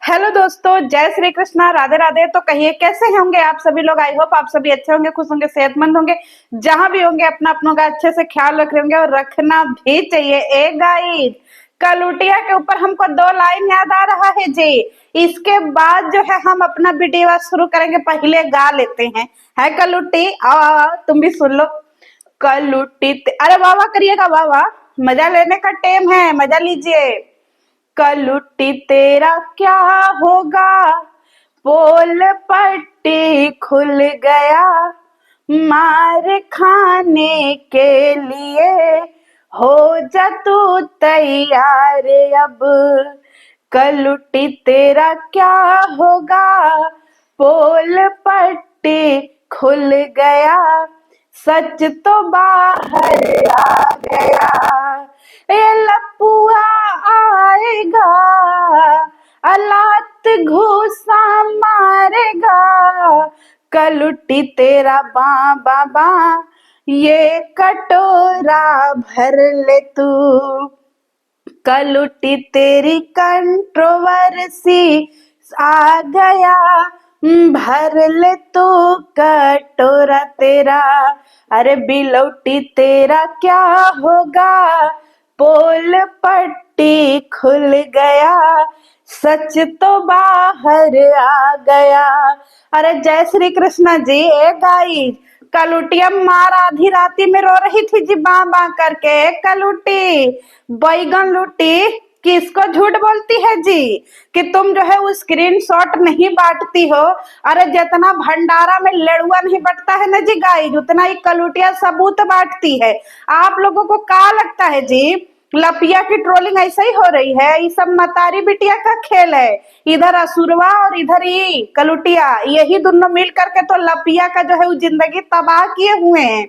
Hello दोस्तों, जय श्री कृष्णा, राधे राधे। तो कहिए कैसे होंगे आप सभी लोग। आई होप आप सभी अच्छे होंगे, खुश होंगे, सेहतमंद होंगे। जहां भी होंगे अपना अपनों का अच्छे से ख्याल रख रहे होंगे और रखना भी चाहिए। एक गाइस, कलुटिया के ऊपर हमको दो लाइन याद आ रहा है जी। इसके बाद जो है हम अपना वीडियो शुरू करेंगे। पहले गा लेते हैं। है कलुटी, आओ आओ आओ, तुम भी सुन लो। कलुटी अरे वाह वाह करिएगा, वाह वाह। मजा लेने का टाइम है, मजा लीजिए। कलुटी तेरा क्या होगा, पोल पट्टी खुल गया, मार खाने के लिए हो जा तू तैयार अब। कलुटी तेरा क्या होगा, पोल पट्टी खुल गया, सच तो बाहर आ गया। ये लपुआ आएगा, अलात घूसा मारेगा। कलुटी तेरा बाबा, ये कटोरा भर ले तू। कलुटी तेरी कंट्रोवर्सी आ गया, भर ले तू कटोरा तेरा। अरे बिलौटी तेरा क्या होगा, पोल पट्टी खुल गया, सच तो बाहर आ गया। अरे जय श्री कृष्ण जी। ए गाइस, कलुटिया मार आधी राती में रो रही थी जी, बां करके। कलुटी बैगन लूटी किसको झूठ बोलती है जी कि तुम जो है वो स्क्रीनशॉट नहीं बांटती हो। अरे जितना भंडारा में लड़ुआ नहीं बटता है ना जी गाइस, उतना ही कलुटिया सबूत बांटती है। आप लोगों को क्या लगता है जी, लपिया की ट्रोलिंग ऐसे ही हो रही है? ये सब मतारी बिटिया का खेल है। इधर असुरवा और इधर ही कलुटिया, यही दोनों मिल करके तो लपिया का जो है वो जिंदगी तबाह किए हुए हैं।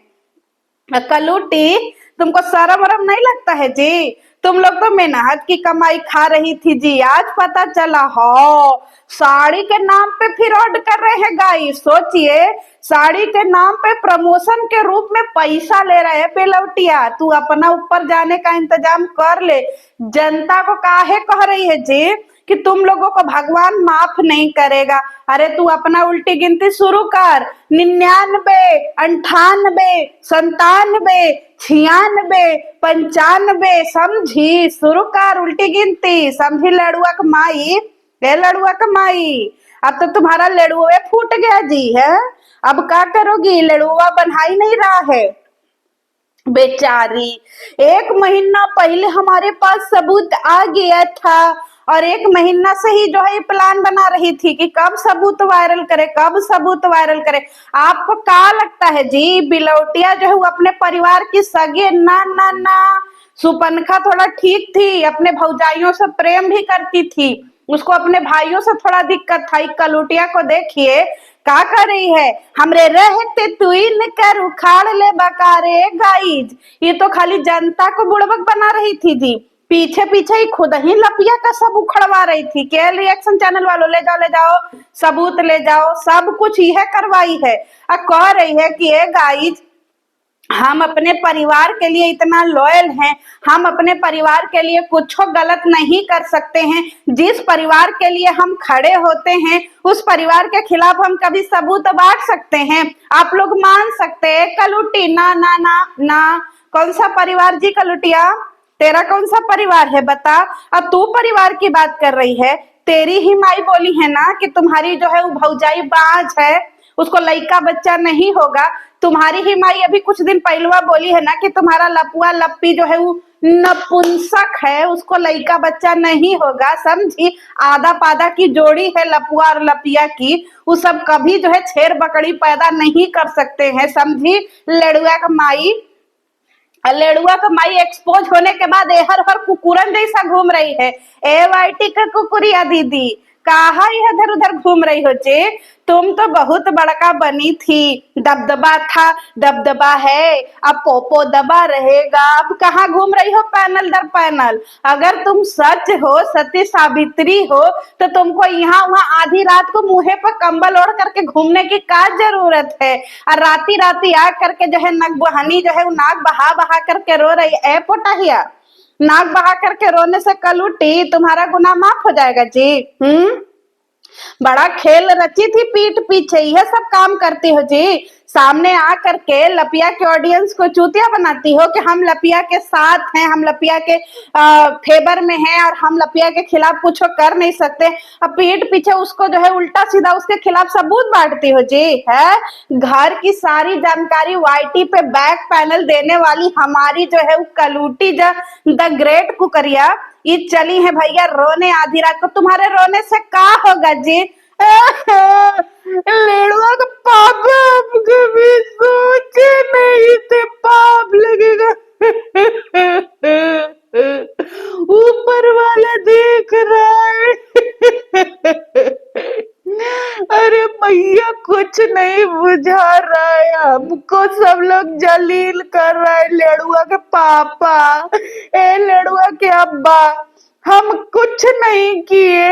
कलुटी, तुमको शर्म वरम नहीं लगता है जी? तुम लोग तो मेहनत की कमाई खा रही थी जी, आज पता चला हो साड़ी के नाम पे फ्रॉड कर रहे हैं गाइस। सोचिए, साड़ी के नाम पे प्रमोशन के रूप में पैसा ले रहे हैं बेलौटिया। तू अपना ऊपर जाने का इंतजाम कर ले। जनता को काहे कह रही है जी कि तुम लोगों को भगवान माफ नहीं करेगा? अरे तू अपना उल्टी गिनती शुरू कर। 99, 98, 97, 96, 95, समझी? शुरू कर उल्टी गिनती, समझी लड़ुआ कमाई। ए लड़ुआ कमाई, अब तो तुम्हारा लड़ुआ फूट गया जी। है अब क्या करोगी? लड़ुआ बना ही नहीं रहा है बेचारी। 1 महीना पहले हमारे पास सबूत आ गया था और 1 महीना से ही जो है प्लान बना रही थी कि कब सबूत वायरल करे, कब सबूत वायरल करे। आपको क्या लगता है जी, बिलौटिया जो है वो अपने परिवार की सगे? ना ना ना। सुपनखा थोड़ा ठीक थी, अपने भौजाइयों से प्रेम भी करती थी, उसको अपने भाइयों से थोड़ा दिक्कत था। कलुटिया को देखिए क्या कर रही है, हमरे रहते तू इन कर उखाड़ ले बकारे। गाइज, ये तो खाली जनता को बुड़बक बना रही थी जी, पीछे पीछे ही खुद ही लपिया का सब उखड़वा रही थी। के रिएक्शन चैनल वालों, ले जाओ सबूत ले जाओ, सब कुछ यह करवाई है। कह रही है कि ये गाइज, हम अपने परिवार के लिए इतना लॉयल हैं, हम अपने परिवार के लिए कुछ गलत नहीं कर सकते हैं। जिस परिवार के लिए हम खड़े होते हैं उस परिवार के खिलाफ हम कभी सबूत बांट सकते हैं? आप लोग मान सकते हैं? कलुटी, ना ना ना ना। कौन सा परिवार जी कलुटिया? तेरा कौन सा परिवार है बता? अब तू परिवार की बात कर रही है। तेरी ही माई बोली है ना कि तुम्हारी जो है वो भौजाई बाज है, उसको लड़का बच्चा नहीं होगा। तुम्हारी ही माई अभी कुछ दिन पहलुआ बोली है ना कि तुम्हारा लपुआ लप्पी जो है वो नपुंसक है, उसको लड़का बच्चा नहीं होगा। समझी? आधा पादा की जोड़ी है लपुआ और लपिया की, वो सब कभी जो है छेर बकड़ी पैदा नहीं कर सकते हैं। समझी? लड़ुआ का माई, लेड़ुआ का माई एक्सपोज होने के बाद हर हर कुकुरन जैसा घूम रही है। ए वाइटी का कुकुरिया दीदी, कहा इधर उधर घूम रही हो जे? तुम तो बहुत बड़का बनी थी, दबदबा था, दबदबा है, अब पोपो दबा रहेगा। अब कहाँ घूम रही हो पैनल दर पैनल? अगर तुम सच हो, सती सावित्री हो, तो तुमको यहाँ वहाँ आधी रात को मुंहे पर कंबल ओढ़ करके घूमने की क्या जरूरत है? और राती राती आ करके जो है नग बहानी जो है वो नाक बहा बहा करके रो रही है। ए पोटहिया, नाक बहा करके रोने से कलुटी तुम्हारा गुनाह माफ हो जाएगा जी। बड़ा खेल रची थी पीठ पीछे, यह सब काम करती हो जी। सामने आ करके लपिया के ऑडियंस को चूतिया बनाती हो कि हम लपिया के साथ हैं, हम लपिया के फेवर में हैं और हम लपिया के खिलाफ कुछ कर नहीं सकते। अब पीठ पीछे उसको जो है उल्टा सीधा उसके खिलाफ सबूत बांटती हो जी। है घर की सारी जानकारी वाईटी पे बैक पैनल देने वाली हमारी जो है कलूटी द ग्रेट कुकरिया ये चली है भैया रोने आधी रात को। तुम्हारे रोने से का होगा जी? लेडुआ का पापा हम कभी सोचे नहीं थे पाप लगेगा। ऊपर वाला देख रहा है। अरे भैया कुछ नहीं बुझा रहा है, हमको सब लोग जलील कर रहा है। लेडुआ के पापा, ए लेडुआ के अब्बा, हम कुछ नहीं किए,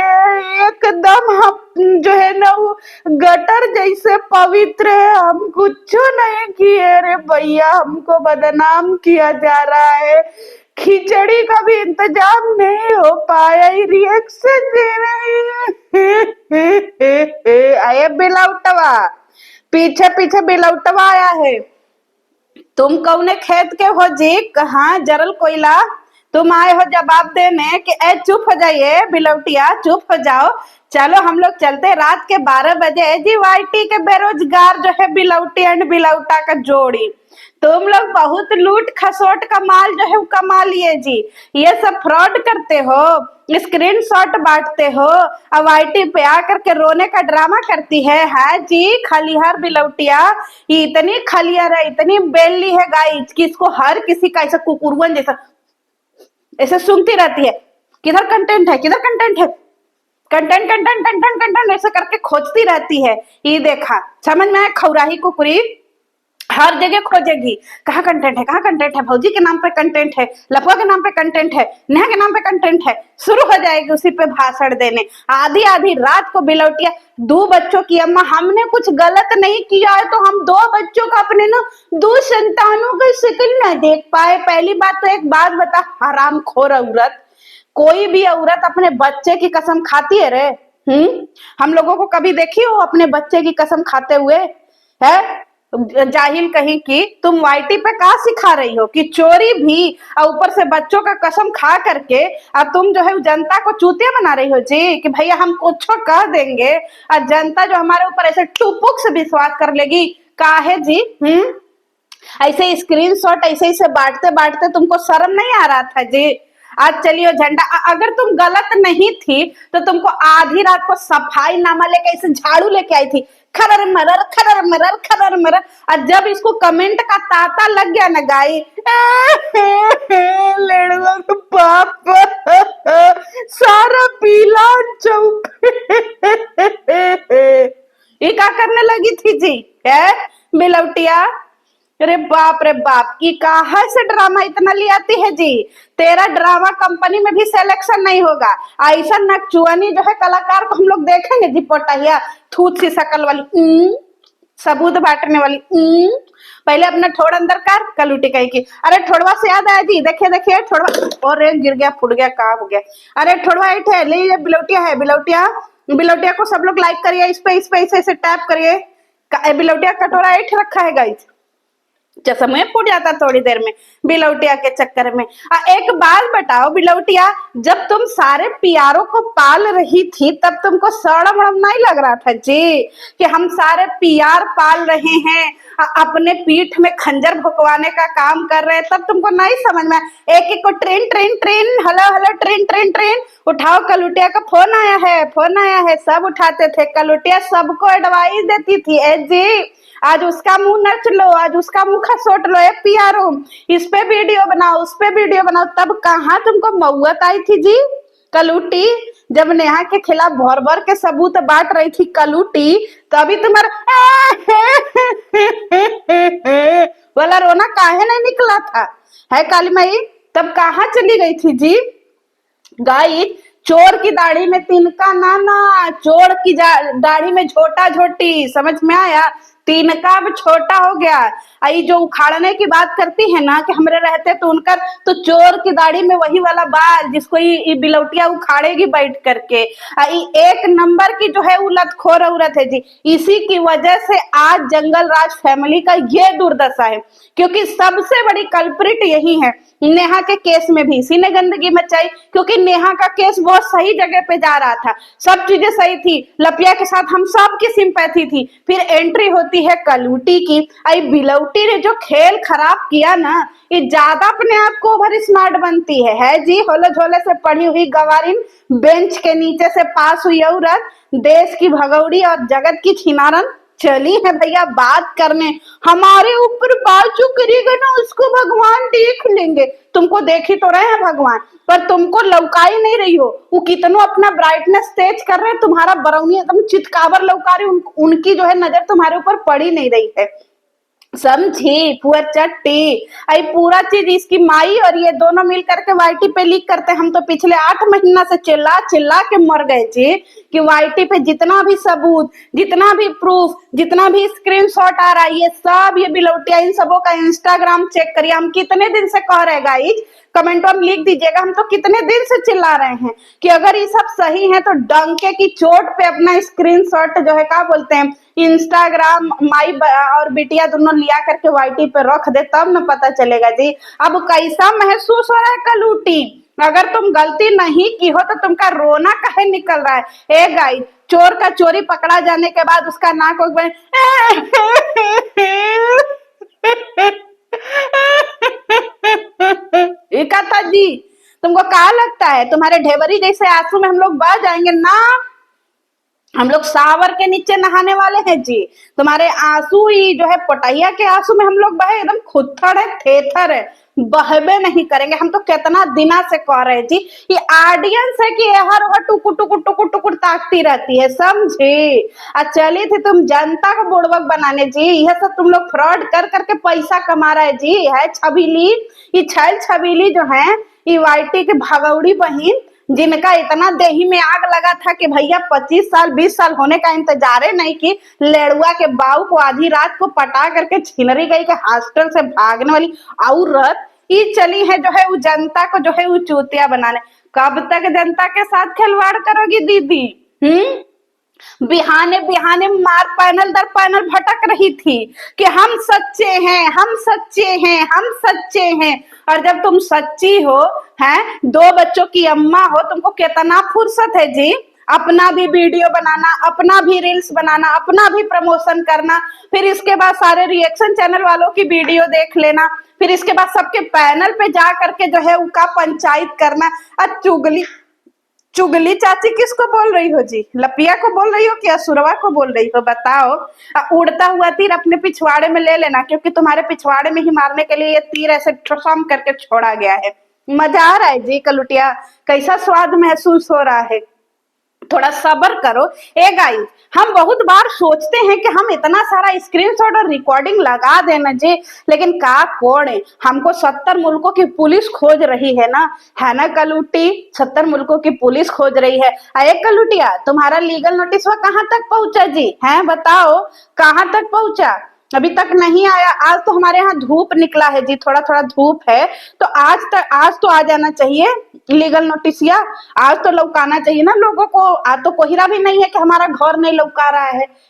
एकदम हम जो है ना वो गटर जैसे पवित्र है, हम कुछ नहीं किए। रे भैया हमको बदनाम किया जा रहा है, खिचड़ी का भी इंतजाम नहीं हो पाया, रिएक्शन दे रहे हैं। आए बिलौटवा, पीछे पीछे बिलौटवा आया है। तुम कौने खेत के हो जी? कहाँ जरल कोयला? तुम आए हो जवाब देने कि ए चुप हो जाइए बिलौटिया, चुप हो जाओ। चलो हम लोग चलते रात के 12 बजे जी। वाईटी के बेरोजगार जो है बिलौटी एंड बिलौटा का जोड़ी, तुम लोग बहुत लूट खसोट का माल जो है वो कमा लिए जी। ये सब फ्रॉड करते हो, स्क्रीनशॉट बांटते हो, अब आईटी पे आकर के रोने का ड्रामा करती है जी। खलिहार बिलौटिया इतनी खलिहार है, इतनी बेली है गाइस कि इसको हर किसी का ऐसा कुकुरवन जैसा ऐसे सूंघती रहती है। किधर कंटेंट है, किधर कंटेंट है, कंटेंट कंटेंट कंटेंट कंटेंट ऐसा करके खोजती रहती है। ये देखा, समझ में आया? खौराही कुकुरी हर जगह खोजेगी, कहाँ कंटेंट है, कहाँ कंटेंट है, भौजी के नाम पे कंटेंट है, लफुआ के नाम पे कंटेंट है, नेहा के नाम पे कंटेंट है, शुरू हो जाएगी उसी पे भाषण देने। आधी आधी रात को बिलौटिया, 2 बच्चों की अम्मा, हमने कुछ गलत नहीं किया है तो हम 2 बच्चों का अपने ना 2 संतानों का शक्ल न देख पाए। पहली बात तो एक बात बता, हरामखोर औरत, कोई भी औरत अपने बच्चे की कसम खाती है रे? हम लोगों को कभी देखी हो अपने बच्चे की कसम खाते हुए? है जाहिल कहीं की। तुम वाईटी पे का सिखा रही हो कि चोरी भी और ऊपर से बच्चों का कसम खा करके और तुम जो है जनता को चूतिया बना रही हो जी कि भैया हम कुछ कह देंगे और जनता जो हमारे ऊपर ऐसे टुपुक से विश्वास कर लेगी। काहे जी? ऐसे स्क्रीनशॉट ऐसे ऐसे बांटते बांटते तुमको शर्म नहीं आ रहा था जी? आज चलियो झंडा, अगर तुम गलत नहीं थी तो तुमको आधी रात को सफाई नामा लेके ऐसे झाड़ू लेके आई थी, खरर मरर खरर मरर खरर मरर। और जब इसको कमेंट का तांता लग गया ना गाई, लड़वा का बाप सारा पीला चौक ये क्या करने लगी थी जी? है बिलौटिया, अरे बाप रे बाप, ये कहाँ से ड्रामा इतना ले आती है जी? तेरा ड्रामा कंपनी में भी सिलेक्शन नहीं होगा। ऐसा नकचुआनी जो है कलाकार को हम लोग देखेंगे जी, पोटाहिया थूत सी शकल वाली, सबूत बांटने वाली। पहले अपना ठोड़ अंदर कर, कलूटी कही की। अरे ठोड़वा से याद आया जी, देखिए देखिए ठोड़वा, और गिर गया, फूट गया, कहाँ हो गया? अरे ठोड़वा इट है, ले ये बिलौटिया है, बिलौटिया, बिलौटिया को सब लोग लाइक करिए, इस पे ऐसे टैप करिए। बिलौटिया कटोरा इट रखा है गाइस, चश्मे फूट जाता थोड़ी देर में बिलौटिया के चक्कर में। एक बात बताओ बिलौटिया, जब तुम सारे पियारों को पाल रही थी तब तुमको शर्म वरम नहीं लग रहा था जी कि हम सारे पियार पाल रहे हैं, अपने पीठ में खंजर भुकवाने का काम कर रहे हैं? तब तुमको नहीं समझ में? एक एक को train train train, hello hello train train train, उठाओ कलुटिया का फोन आया है, फोन आया है, सब उठाते थे। कलुटिया सबको एडवाइस देती थी, ए जी आज उसका मुंह नच लो, आज उसका मुंह खसोट लो, पियारो इस पे वीडियो बनाओ, उस पे वीडियो बनाओ। तब कहाँ तुमको मौत आई थी जी कलूटी? जब नेहा के खिलाफ भर भर के सबूत बांट रही थी कलूटी, तभी तुम्हारा वाला रोना काहे नहीं निकला था? है काली माई, तब कहाँ चली गई थी जी? गाइस, चोर की दाढ़ी में तिनका नाना, चोर की दाढ़ी में झोटा झोटी, समझ में आया? तिनका अब छोटा हो गया। आई जो उखाड़ने की बात करती है ना कि हमरे रहते तो उनकर, तो चोर की दाढ़ी में वही वाला बाल जिसको ये बिलौटिया उखाड़ेगी बैठ करके। आई एक नंबर की जो है उलटखोर औरत है जी। इसी की वजह से आज जंगल राज फैमिली का ये दुर्दशा है, क्योंकि सबसे बड़ी कल्प्रिट यही है। नेहा के केस में भी इसी ने गंदगी मचाई, क्योंकि नेहा का केस बहुत सही जगह पे जा रहा था, सब चीजें सही थी, लपिया के साथ हम सब की सिंपैथी थी। फिर एंट्री होती है कलूटी की। आई बिलौटी ने जो खेल खराब किया ना, ये ज्यादा अपने आप को ओवर स्मार्ट बनती है जी। होले झोले से पढ़ी हुई गवारिन, बेंच के नीचे से पास हुई औरत, देश की भगौड़ी और जगत की छिनारन चली है भैया बात करने। हमारे ऊपर बाजू करेगा ना उसको भगवान देख लेंगे। तुमको देख ही तो रहे हैं भगवान, पर तुमको लौका ही नहीं रही हो। वो कितनों अपना ब्राइटनेस तेज कर रहे हैं, तुम्हारा बरौनी एकदम चितकावर लौका रही, उनकी जो है नजर तुम्हारे ऊपर पड़ी नहीं रही है। समझी पुअर चट्टी। आई पूरा चीज इसकी माई और ये दोनों मिल करके वाईटी पे लीक करते। हम तो पिछले 8 महीना से चिल्ला चिल्ला के मर गए जी कि वाईटी पे जितना भी सबूत, जितना भी प्रूफ, जितना भी स्क्रीनशॉट आ रहा है, ये सब ये बिलौटिया इन सबों का इंस्टाग्राम चेक करिए। हम कितने दिन से कह रहे गाइज, कमेंटों में लिख दीजिएगा। हम तो कितने दिन से चिल्ला रहे हैं कि अगर ये सब सही है तो डंके की चोट पे अपना स्क्रीनशॉट जो है क्या बोलते हैं इंस्टाग्राम माई और बिटिया दोनों लिया करके वाईटी पे रख दे, तब न पता चलेगा जी। अब कैसा महसूस हो रहा है कलूटी? अगर तुम गलती नहीं की हो तो तुमका रोना काहे निकल रहा है? ए गाइस, चोर का चोरी पकड़ा जाने के बाद उसका नाक था जी। तुमको क्या लगता है तुम्हारे ढेबरी जैसे आंसू में हम लोग बह जाएंगे? ना, हम लोग सावर के नीचे नहाने वाले हैं जी। तुम्हारे आंसू ही जो है पटैया के आंसू में हम लोग बहे, एकदम खुत्थड़ है, थेथर है, बहबे नहीं करेंगे। हम तो कितना दिना से कह रहे जी, ये ऑडियंस है कि हर हर टुकुर टुकुर टुकुर टुकुर ताकती रहती है, समझे? चली थी तुम जनता को बुड़बक बनाने जी। यह सब तुम लोग फ्रॉड कर करके पैसा कमा रहे जी। है छबीली, ये छैल छबीली जो है, ये वाईटी के भगौड़ी बहिन, जिनका इतना देही में आग लगा था कि भैया 25 साल 20 साल होने का इंतजार नहीं की, लेड़ुआ के बाऊ को आधी रात को पटा करके छिनरी गई के हॉस्टल से भागने वाली औरत ये चली है जो है वो जनता को जो है वो चूतिया बनाने। कब तक जनता के साथ खिलवाड़ करोगी दीदी? बिहाने बिहाने मार पैनल दर पैनल भटक रही थी कि हम सच्चे हैं, हम सच्चे हैं, हम सच्चे हैं। और जब तुम सच्ची हो, हैं, 2 बच्चों की अम्मा हो, तुमको कितना फुर्सत है जी अपना भी वीडियो बनाना, अपना भी रील्स बनाना, अपना भी प्रमोशन करना, फिर इसके बाद सारे रिएक्शन चैनल वालों की वीडियो देख लेना, फिर इसके बाद सबके पैनल पे जा करके जो है उनका पंचायत करना। और चुगली चुगली चाची किसको बोल रही हो जी? लपिया को बोल रही हो कि असुरवा को बोल रही हो? बताओ। उड़ता हुआ तीर अपने पिछवाड़े में ले लेना, क्योंकि तुम्हारे पिछवाड़े में ही मारने के लिए ये तीर ऐसे ठसम करके छोड़ा गया है। मजा आ रहा है जी कलुटिया? कैसा स्वाद महसूस हो रहा है? थोड़ा सब्र करो। ए गाइस, हम बहुत बार सोचते हैं कि हम इतना सारा स्क्रीनशॉट और रिकॉर्डिंग लगा देना जी, लेकिन का कोड है, हमको 70 मुल्कों की पुलिस खोज रही है ना कलूटी? 70 मुल्कों की पुलिस खोज रही है। अरे कलूटिया, तुम्हारा लीगल नोटिस कहाँ तक पहुंचा जी? है बताओ, कहाँ तक पहुंचा? अभी तक नहीं आया। आज तो हमारे यहाँ धूप निकला है जी, थोड़ा थोड़ा धूप है, तो आज तो आ जाना चाहिए लीगल नोटिसिया। आज तो लौकाना चाहिए ना लोगों को। आज तो कोहिरा भी नहीं है कि हमारा घर नहीं लौका रहा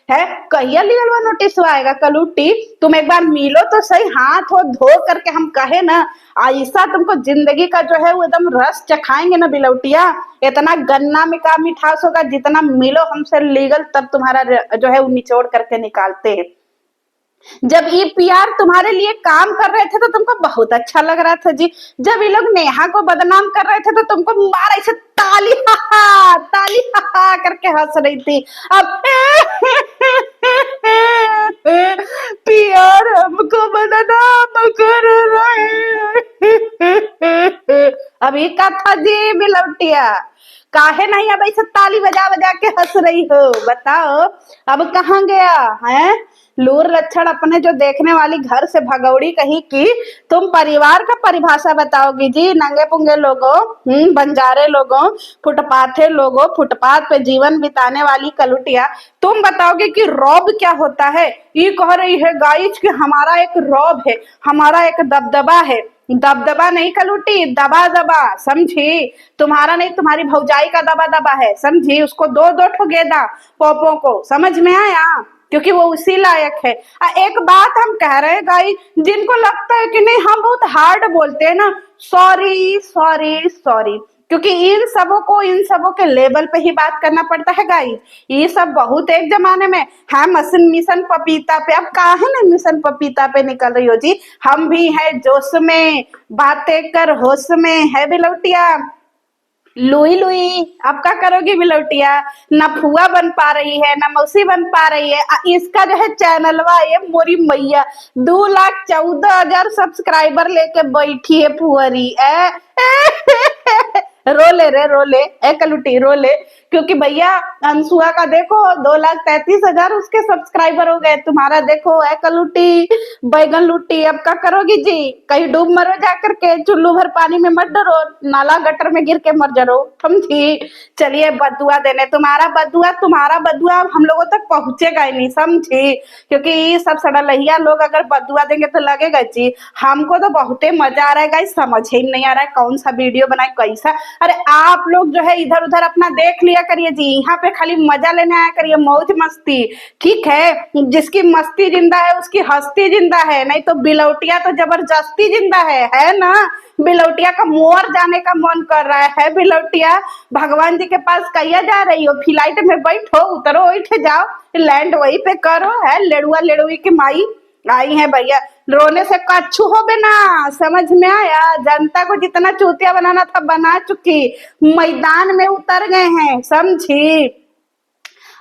है कहिया लीगल नोटिस आएगा? कलूटी, तुम एक बार मिलो तो सही, हाथ हो धो करके हम कहे ना, ऐसा तुमको जिंदगी का जो है वो एकदम रस चखाएंगे ना बिलौटिया। इतना गन्ना में का मिठास होगा, जितना मिलो हमसे लीगल तब तुम्हारा जो है वो निचोड़ करके निकालते हैं। जब ये पीआर तुम्हारे लिए काम कर रहे थे तो तुमको बहुत अच्छा लग रहा था जी। जब ये लोग नेहा को बदनाम कर रहे थे तो तुमको मार ऐसे ताली हा करके हंस रही थी। अब पीआर हमको बदनाम कर रहे। अब ये का था जी बिलौटिया? काहे नहीं अब ऐसे ताली बजा बजा के हंस रही हो, बताओ अब कहाँ गया है लूर लक्षण अपने जो देखने वाली घर से भगौड़ी कहीं की। तुम परिवार का परिभाषा बताओगी जी, नंगे पुंगे लोगों, बंजारे लोगों, फुटपाथे लोगों, फुटपाथ पे जीवन बिताने वाली कलुटिया, तुम बताओगे कि रौब क्या होता है। ये कह रही है गाइज कि हमारा एक रौब है, हमारा एक दबदबा है। दबदबा नहीं कलुटी, दबा दबा, समझी। तुम्हारा नहीं, तुम्हारी भौजाई का दबा दबा है, समझी। उसको दो दो ठो गेदा पोपो को, समझ में आया, क्योंकि वो उसी लायक है। एक बात हम कह रहे हैं गाइस, जिनको लगता है कि नहीं हम बहुत हार्ड बोलते हैं ना, सॉरी सॉरी सॉरी, क्योंकि इन सबों के लेवल पे ही बात करना पड़ता है गाइस। ये सब बहुत एक जमाने में है मिशन पपीता पे, अब काहे ना मिशन पपीता पे निकल रही हो जी। हम भी है जोश में, बातें कर होश में, है बिलौटिया। लुई लुई अब क्या करोगी बिलौटिया, ना फुआ बन पा रही है ना मौसी बन पा रही है। इसका जो है चैनलवा ये मोरी मैया 2,14,000 सब्सक्राइबर लेके बैठी है फुअरी ए, रोले रे रोले, ए कलुटी रोले, क्योंकि भैया अंशुआ का देखो 2,33,000 उसके सब्सक्राइबर हो गए, तुम्हारा देखो ए कलुटी बैगन लुटी। अब क्या करोगी जी, कहीं डूब मरो जाकर के, चुल्लू भर पानी में मत डरो, नाला गटर में गिर के मर जरो, समझी। चलिए बदुआ देने, तुम्हारा बदुआ हम लोगों तक पहुंचेगा ही नहीं, समझी, क्योंकि ये सब सड़लहिया लोग अगर बदुआ देंगे तो लगेगा जी। हमको तो बहुते मजा आ रहा है गाइस, समझ ही नहीं आ रहा है कौन सा वीडियो बनाए कैसा। अरे आप लोग जो है इधर उधर अपना देख लिया करिए जी, यहाँ पे खाली मजा लेने आया करिए, मौज मस्ती, ठीक है। जिसकी मस्ती जिंदा है उसकी हस्ती जिंदा है, नहीं तो बिलौटिया तो जबरदस्ती जिंदा है ना। बिलौटिया का मोर जाने का मन कर रहा है बिलौटिया, भगवान जी के पास कैया जा रही हो, फ्लाइट में बैठो, उतरो, उठ जाओ, लैंड वहीं पे करो, है लेड़ुआ लेड़ुई की माई आई है भैया। रोने से कच्छू हो बिना, समझ में आया, जनता को जितना चूतिया बनाना था बना चुकी, मैदान में उतर गए हैं, समझी।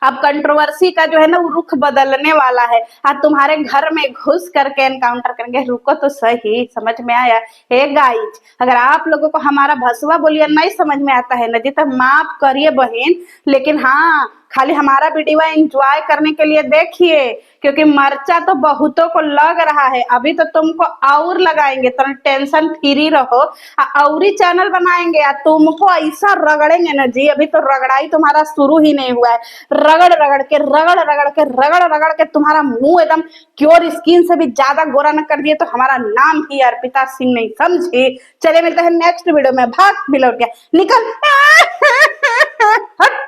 अब कंट्रोवर्सी का जो है ना वो रुख बदलने वाला है, आज तुम्हारे घर में घुस करके एनकाउंटर करेंगे। रुको तो सही, समझ में आया। हे गाइज, अगर आप लोगों को हमारा भसवा बोलिए नहीं समझ में आता है ना जी, तो माफ करिए बहन, लेकिन हाँ खाली हमारा वीडियो एंजॉय करने के लिए देखिए, क्योंकि मर्चा तो बहुतों को लग रहा है, अभी तो तुमको और लगाएंगे, तुम टेंशन फ्री रहो। और ही चैनल बनाएंगे या तुमको ऐसा रगड़ेंगे ना जी, अभी तो रगड़ाई तुम्हारा शुरू ही नहीं हुआ है। रगड़ रगड़ के तुम्हारा मुंह एकदम क्योर स्किन से भी ज्यादा गोरा न कर दिए तो हमारा नाम ही अर्पिता सिंह नहीं, समझे। चले मिलते हैं नेक्स्ट वीडियो में, भाग बिलौटिया निकल। हट।